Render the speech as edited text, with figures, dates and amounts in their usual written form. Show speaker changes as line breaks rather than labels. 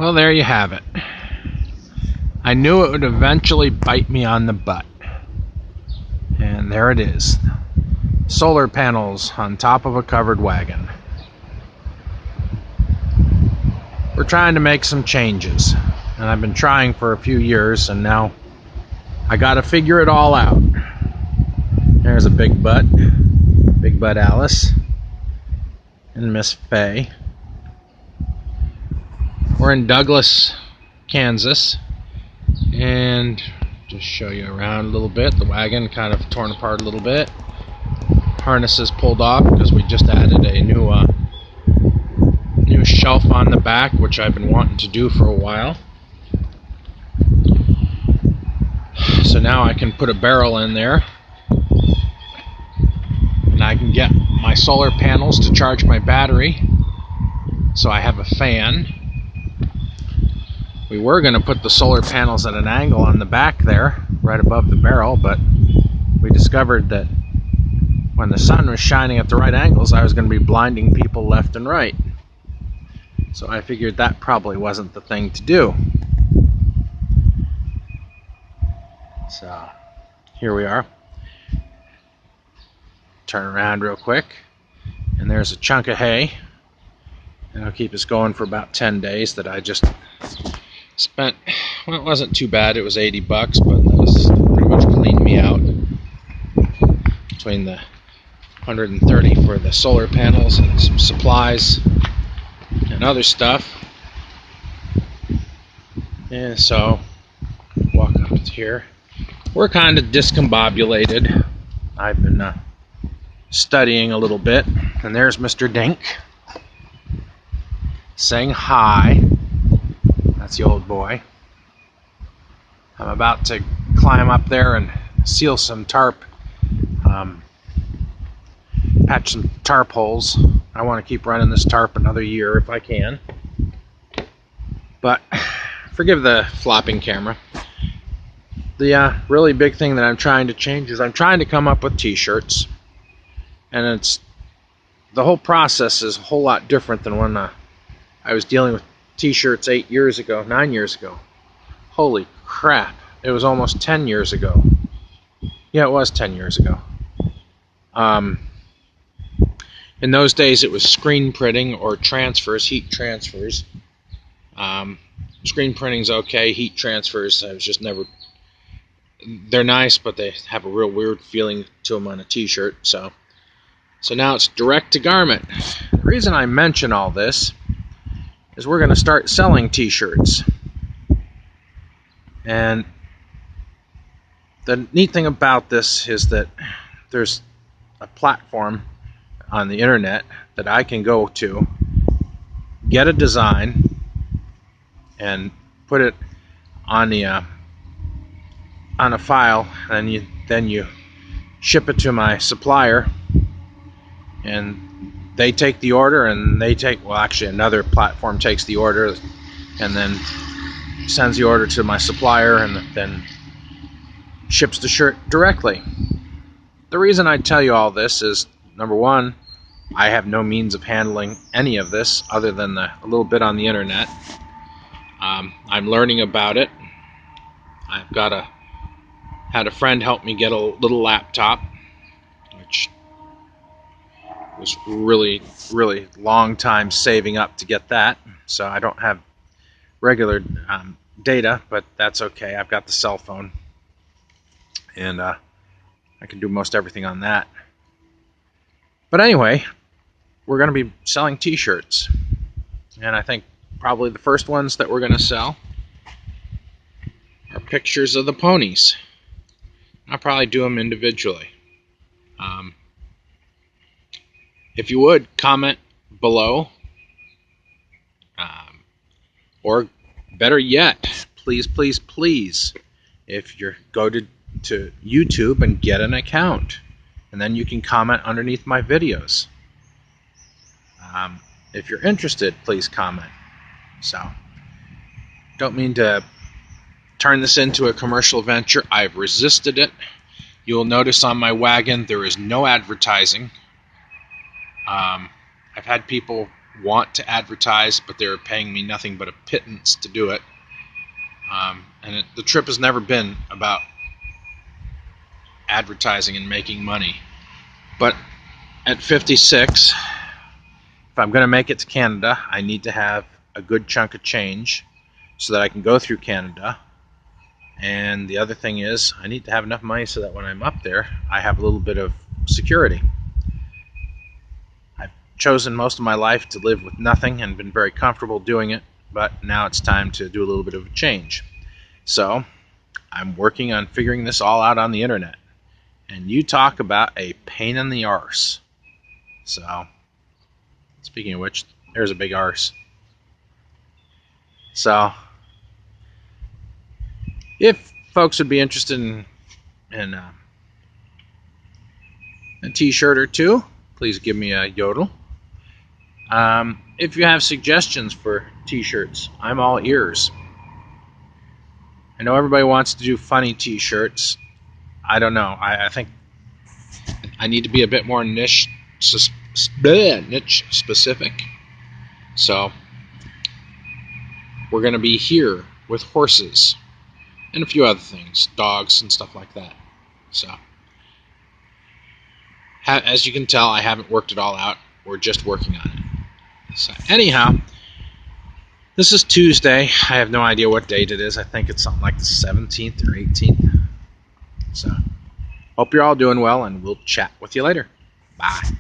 Well, there you have it. I knew it would eventually bite me on the butt. And there it is. Solar panels on top of a covered wagon. We're trying to make some changes. And I've been trying for a few years, and now I gotta figure it all out. There's a Big Butt Alice, and Miss Faye. We're in Douglas, Kansas, and just show you around a little bit. The wagon kind of torn apart a little bit. Harnesses pulled off because we just added a new shelf on the back, which I've been wanting to do for a while. So now I can put a barrel in there, and I can get my solar panels to charge my battery. So I have a fan. We were going to put the solar panels at an angle on the back there, right above the barrel, but we discovered that when the sun was shining at the right angles, I was going to be blinding people left and right. So I figured that probably wasn't the thing to do. So here we are. Turn around real quick, and there's a chunk of hay. And it'll keep us going for about 10 days that I just spent. Well, it wasn't too bad. It was $80, but this pretty much cleaned me out. Between the $130 for the solar panels and some supplies and other stuff. And so, walk up to here. We're kind of discombobulated. I've been studying a little bit, and there's Mr. Dink saying hi. That's the old boy. I'm about to climb up there and seal some tarp, patch some tarp holes. I want to keep running this tarp another year if I can. But forgive the flopping camera. The really big thing that I'm trying to change is I'm trying to come up with t-shirts. And the whole process is a whole lot different than when I was dealing with t-shirts 9 years ago. Holy crap. It was almost 10 years ago. Yeah, it was 10 years ago. In those days, it was screen printing or transfers, heat transfers. Screen printing's okay. Heat transfers, I was just never... They're nice, but they have a real weird feeling to them on a t-shirt. So now it's direct to garment. The reason I mention all this is we're going to start selling t-shirts. And the neat thing about this is that there's a platform on the internet that I can go to, get a design, and put it on a file, and then you ship it to my supplier, and they take the order, and actually another platform takes the order and then sends the order to my supplier, and then ships the shirt directly. The reason I tell you all this is, number one, I have no means of handling any of this other than a little bit on the internet. I'm learning about it. I've had a friend help me get a little laptop, which was really, really long time saving up to get that. So I don't have regular data, but that's okay. I've got the cell phone, and I can do most everything on that. But anyway, we're going to be selling t-shirts, and I think probably the first ones that we're going to sell are pictures of the ponies. I'll probably do them individually. If you would, comment below, or better yet, please, if you go to YouTube and get an account, and then you can comment underneath my videos. If you're interested, please comment. So, don't mean to turn this into a commercial venture. I've resisted it. You'll notice on my wagon there is no advertising. I've had people want to advertise, but they're paying me nothing but a pittance to do it. The trip has never been about advertising and making money. But at 56, if I'm going to make it to Canada, I need to have a good chunk of change so that I can go through Canada. And the other thing is, I need to have enough money so that when I'm up there, I have a little bit of security. I've chosen most of my life to live with nothing and been very comfortable doing it, but now it's time to do a little bit of a change. So I'm working on figuring this all out on the internet. And you talk about a pain in the arse. So, speaking of which, there's a big arse. So, if folks would be interested in a t-shirt or two, please give me a yodel. If you have suggestions for t-shirts, I'm all ears. I know everybody wants to do funny t-shirts. I don't know. I think I need to be a bit more niche specific. So we're going to be here with horses and a few other things, dogs and stuff like that. So as you can tell, I haven't worked it all out. We're just working on it. So anyhow, this is Tuesday. I have no idea what date it is. I think it's something like the 17th or 18th. So hope you're all doing well, and we'll chat with you later. Bye.